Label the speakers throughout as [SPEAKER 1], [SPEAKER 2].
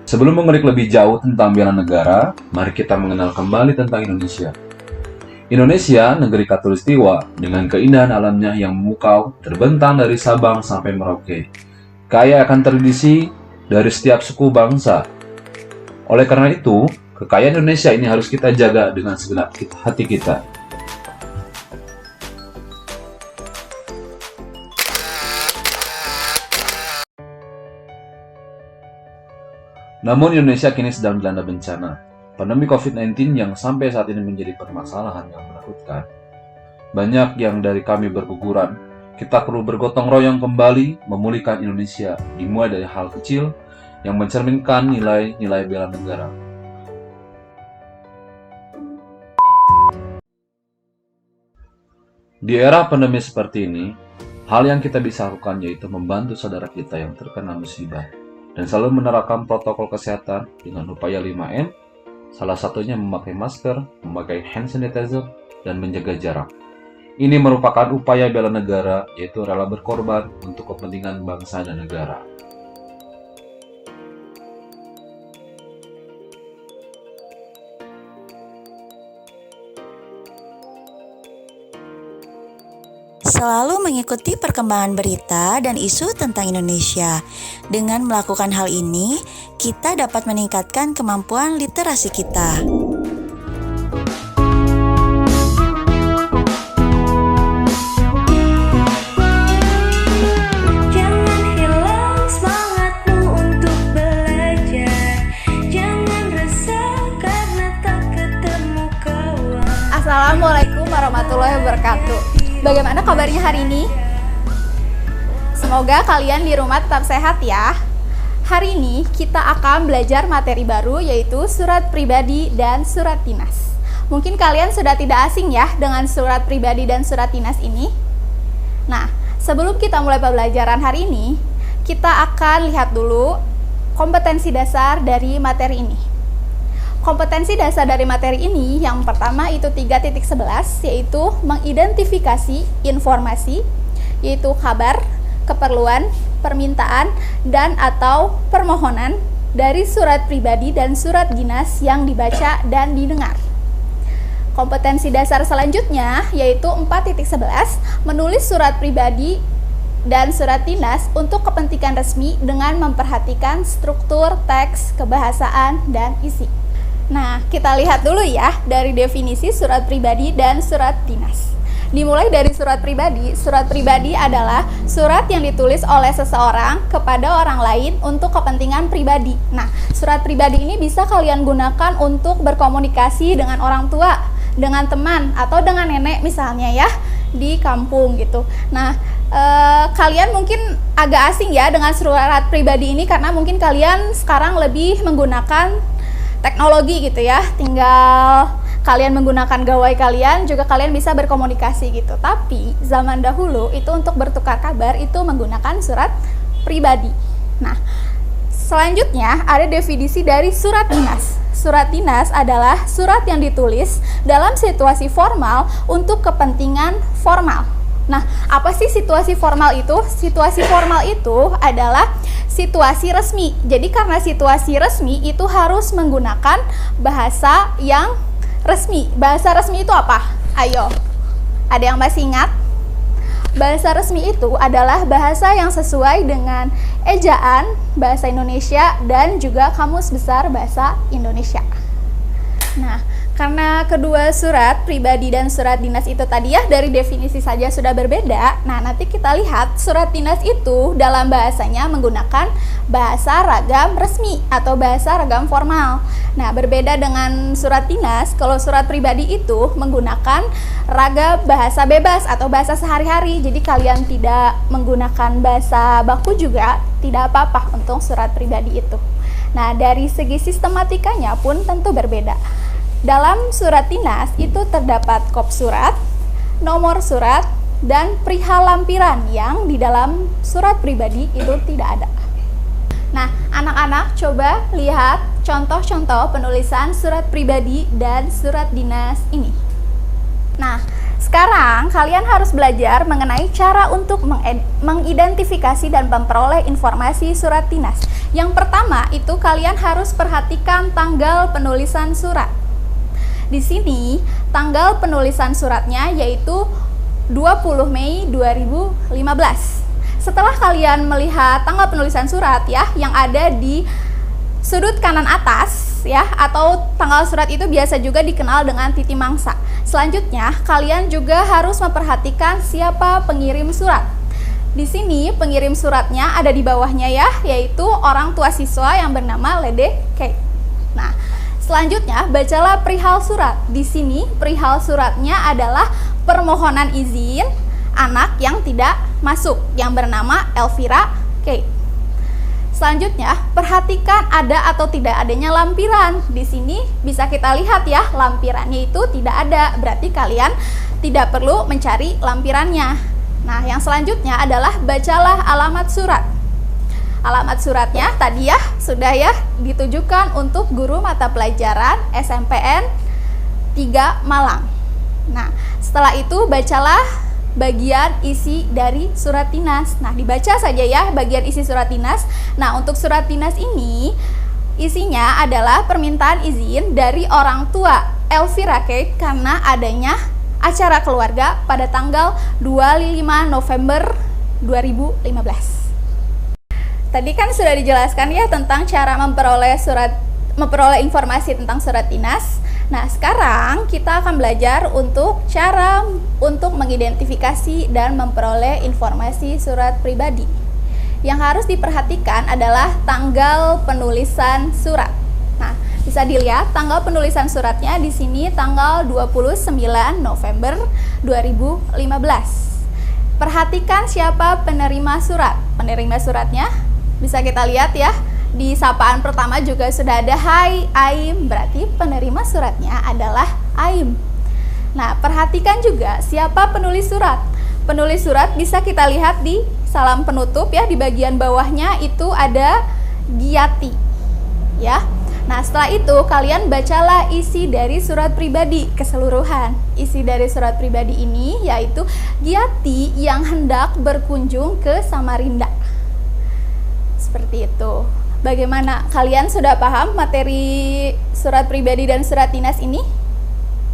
[SPEAKER 1] Sebelum mengulik lebih jauh tentang bela negara, mari kita mengenal kembali tentang Indonesia. Indonesia, negeri khatulistiwa, dengan keindahan alamnya yang memukau, terbentang dari Sabang sampai Merauke. Kaya akan tradisi dari setiap suku bangsa. Oleh karena itu, kekayaan Indonesia ini harus kita jaga dengan segenap hati kita. Namun Indonesia kini sedang dilanda bencana. Pandemi COVID-19 yang sampai saat ini menjadi permasalahan yang menakutkan. Banyak yang dari kami berguguran, kita perlu bergotong royong kembali memulihkan Indonesia, dimulai dari hal kecil yang mencerminkan nilai-nilai bela negara. Di era pandemi seperti ini, hal yang kita bisa lakukan yaitu membantu saudara kita yang terkena musibah dan selalu menerapkan protokol kesehatan dengan upaya 5M, salah satunya memakai masker, memakai hand sanitizer, dan menjaga jarak. Ini merupakan upaya bela negara, yaitu rela berkorban untuk kepentingan bangsa dan negara.
[SPEAKER 2] Selalu mengikuti perkembangan berita dan isu tentang Indonesia. Dengan melakukan hal ini, kita dapat meningkatkan kemampuan literasi kita.
[SPEAKER 3] Jangan hilang semangatmu untuk belajar. Jangan resah karena tak ketemu kawan.
[SPEAKER 4] Assalamualaikum warahmatullahi wabarakatuh. Bagaimana kabarnya hari ini? Semoga kalian di rumah tetap sehat ya. Hari ini kita akan belajar materi baru yaitu surat pribadi dan surat dinas. Mungkin kalian sudah tidak asing ya dengan surat pribadi dan surat dinas ini. Nah, sebelum kita mulai pembelajaran hari ini, kita akan lihat dulu kompetensi dasar dari materi ini. Kompetensi dasar dari materi ini yang pertama itu 3.11 yaitu mengidentifikasi informasi yaitu kabar, keperluan, permintaan, dan atau permohonan dari surat pribadi dan surat dinas yang dibaca dan didengar. Kompetensi dasar selanjutnya yaitu 4.11 menulis surat pribadi dan surat dinas untuk kepentingan resmi dengan memperhatikan struktur, teks, kebahasaan, dan isi. Nah, kita lihat dulu ya dari definisi surat pribadi dan surat dinas. Dimulai dari surat pribadi adalah surat yang ditulis oleh seseorang kepada orang lain untuk kepentingan pribadi. Nah, surat pribadi ini bisa kalian gunakan untuk berkomunikasi dengan orang tua, dengan teman, atau dengan nenek misalnya ya, di kampung gitu. Nah, kalian mungkin agak asing ya dengan surat pribadi ini karena mungkin kalian sekarang lebih menggunakan teknologi gitu ya, tinggal kalian menggunakan gawai kalian juga kalian bisa berkomunikasi gitu. Tapi zaman dahulu itu untuk bertukar kabar itu menggunakan surat pribadi. Nah, selanjutnya ada definisi dari surat dinas. Surat dinas adalah surat yang ditulis dalam situasi formal untuk kepentingan formal. Nah, apa sih situasi formal itu? Situasi formal itu adalah situasi resmi. Jadi karena situasi resmi itu harus menggunakan bahasa yang resmi. Bahasa resmi itu apa? Ayo, ada yang masih ingat? Bahasa resmi itu adalah bahasa yang sesuai dengan ejaan bahasa Indonesia dan juga Kamus Besar Bahasa Indonesia. Nah, karena kedua surat pribadi dan surat dinas itu tadi ya dari definisi saja sudah berbeda. Nah, nanti kita lihat surat dinas itu dalam bahasanya menggunakan bahasa ragam resmi atau bahasa ragam formal. Nah, berbeda dengan surat dinas, kalau surat pribadi itu menggunakan ragam bahasa bebas atau bahasa sehari-hari. Jadi kalian tidak menggunakan bahasa baku juga tidak apa-apa untuk surat pribadi itu. Nah, dari segi sistematikanya pun tentu berbeda. Dalam surat dinas itu terdapat kop surat, nomor surat, dan perihal lampiran yang di dalam surat pribadi itu tidak ada. Nah, anak-anak coba lihat contoh-contoh penulisan surat pribadi dan surat dinas ini. Nah, Sekarang kalian harus belajar mengenai cara untuk mengidentifikasi dan memperoleh informasi surat Tinas. Yang pertama itu kalian harus perhatikan tanggal penulisan surat. Di sini tanggal penulisan suratnya yaitu 20 Mei 2015. Setelah kalian melihat tanggal penulisan surat ya yang ada di sudut kanan atas ya, atau tanggal surat itu biasa juga dikenal dengan titi mangsa. Selanjutnya, kalian juga harus memperhatikan siapa pengirim surat. Di sini pengirim suratnya ada di bawahnya ya, yaitu orang tua siswa yang bernama Lede Kate. Nah, selanjutnya bacalah perihal surat. Di sini perihal suratnya adalah permohonan izin anak yang tidak masuk yang bernama Elvira Kate. Selanjutnya, perhatikan ada atau tidak adanya lampiran. Di sini bisa kita lihat ya, lampirannya itu tidak ada. Berarti kalian tidak perlu mencari lampirannya. Nah, yang selanjutnya adalah bacalah alamat surat. Alamat suratnya tadi ya, sudah ya, ditujukan untuk guru mata pelajaran SMPN 3 Malang. Nah, setelah itu bacalah bagian isi dari surat Tinas. Nah, dibaca saja ya bagian isi surat Tinas. Nah, untuk surat Tinas ini isinya adalah permintaan izin dari orang tua Elvira Kate karena adanya acara keluarga pada tanggal 25 November 2015. Tadi kan sudah dijelaskan ya tentang cara memperoleh informasi tentang surat Tinas. Nah, sekarang kita akan belajar untuk cara untuk mengidentifikasi dan memperoleh informasi surat pribadi. Yang harus diperhatikan adalah tanggal penulisan surat. Nah, bisa dilihat tanggal penulisan suratnya di sini tanggal 29 November 2015. Perhatikan siapa penerima surat. Penerima suratnya bisa kita lihat ya. Di sapaan pertama juga sudah ada Hai Aim, berarti penerima suratnya adalah Aim. Nah, perhatikan juga siapa penulis surat. Penulis surat bisa kita lihat di salam penutup ya, di bagian bawahnya itu ada Giati. Ya. Nah, setelah itu kalian bacalah isi dari surat pribadi keseluruhan. Isi dari surat pribadi ini yaitu Giati yang hendak berkunjung ke Samarinda. Seperti itu. Bagaimana? Kalian sudah paham materi surat pribadi dan surat Tinas ini?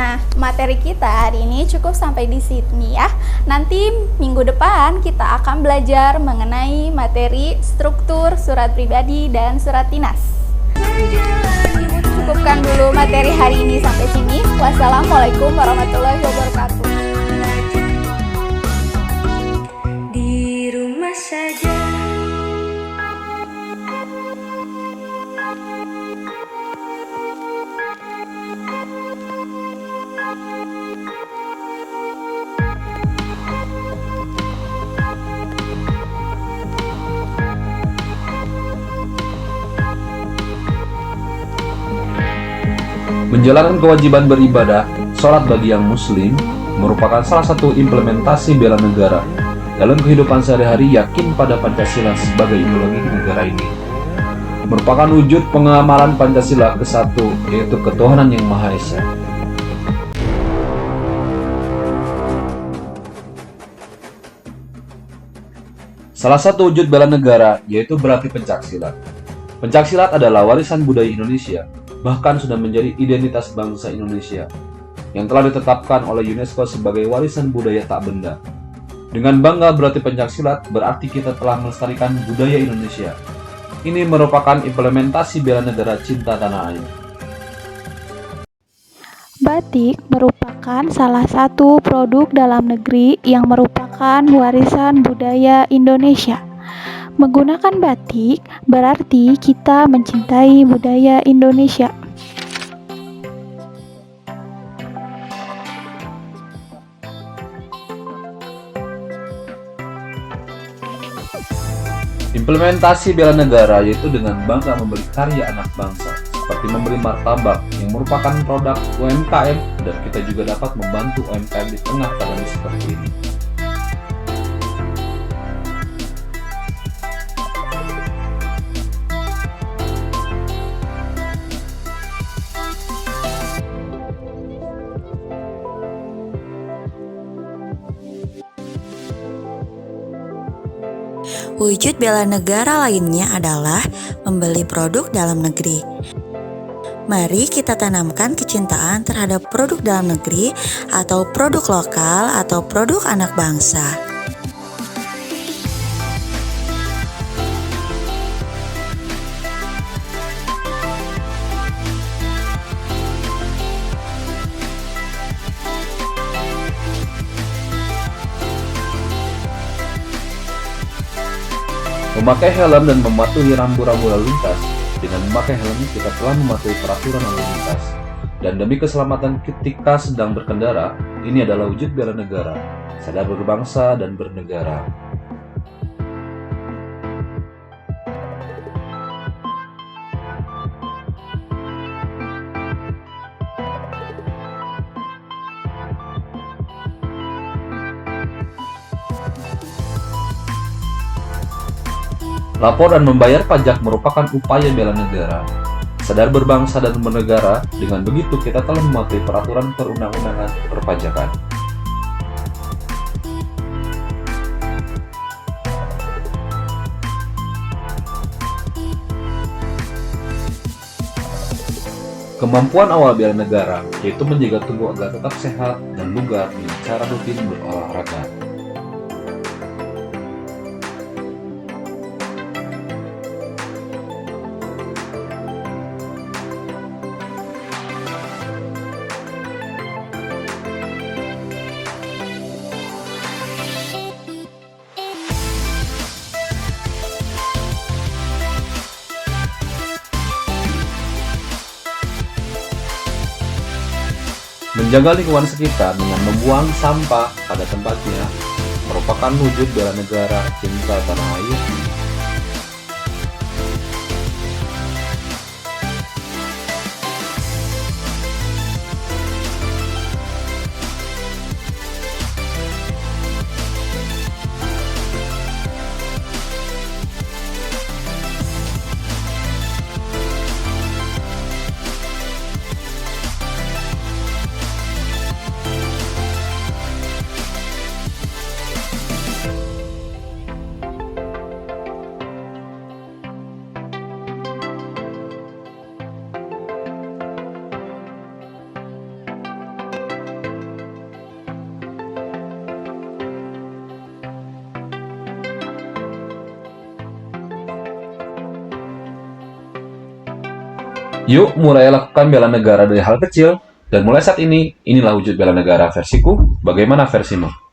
[SPEAKER 4] Nah, materi kita hari ini cukup sampai di sini ya. Nanti minggu depan kita akan belajar mengenai materi struktur surat pribadi dan surat Tinas. Cukupkan dulu materi hari ini sampai sini. Wassalamualaikum warahmatullahi wabarakatuh.
[SPEAKER 3] Di rumah saja.
[SPEAKER 1] Menjalankan kewajiban beribadah, sholat bagi yang muslim, merupakan salah satu implementasi bela negara. Dalam kehidupan sehari-hari, yakin pada Pancasila sebagai ideologi negara ini. Merupakan wujud pengamalan Pancasila ke-1, yaitu ketuhanan yang Maha Esa. Salah satu wujud bela negara, yaitu berarti pencaksilat. Pencaksilat adalah warisan budaya Indonesia, bahkan sudah menjadi identitas bangsa Indonesia yang telah ditetapkan oleh UNESCO sebagai warisan budaya tak benda. Dengan bangga berarti pencaksilat berarti kita telah melestarikan budaya Indonesia. Ini merupakan implementasi bela negara cinta tanah air.
[SPEAKER 5] Batik merupakan salah satu produk dalam negeri yang merupakan warisan budaya Indonesia. Menggunakan batik berarti kita mencintai budaya Indonesia.
[SPEAKER 1] Implementasi bela negara yaitu dengan bangga membeli karya anak bangsa, seperti membeli martabak yang merupakan produk UMKM, dan kita juga dapat membantu UMKM di tengah pandemi seperti ini.
[SPEAKER 2] Wujud bela negara lainnya adalah membeli produk dalam negeri. Mari kita tanamkan kecintaan terhadap produk dalam negeri atau produk lokal atau produk anak bangsa.
[SPEAKER 1] Memakai helm dan mematuhi rambu-rambu lalu lintas. Dengan memakai helm, kita telah mematuhi peraturan lalu lintas. Dan demi keselamatan ketika sedang berkendara, ini adalah wujud bela negara, sadar berbangsa dan bernegara. Lapor dan membayar pajak merupakan upaya bela negara, sadar berbangsa dan bernegara. Dengan begitu, kita telah mematuhi peraturan perundang-undangan perpajakan. Kemampuan awal bela negara yaitu menjaga tubuh agar tetap sehat dan bugar dengan cara rutin berolahraga. Menjaga lingkungan sekitar dengan membuang sampah pada tempatnya merupakan wujud bela negara cinta tanah air. Yuk mulai lakukan bela negara dari hal kecil, dan mulai saat ini, inilah wujud bela negara versiku. Bagaimana versimu?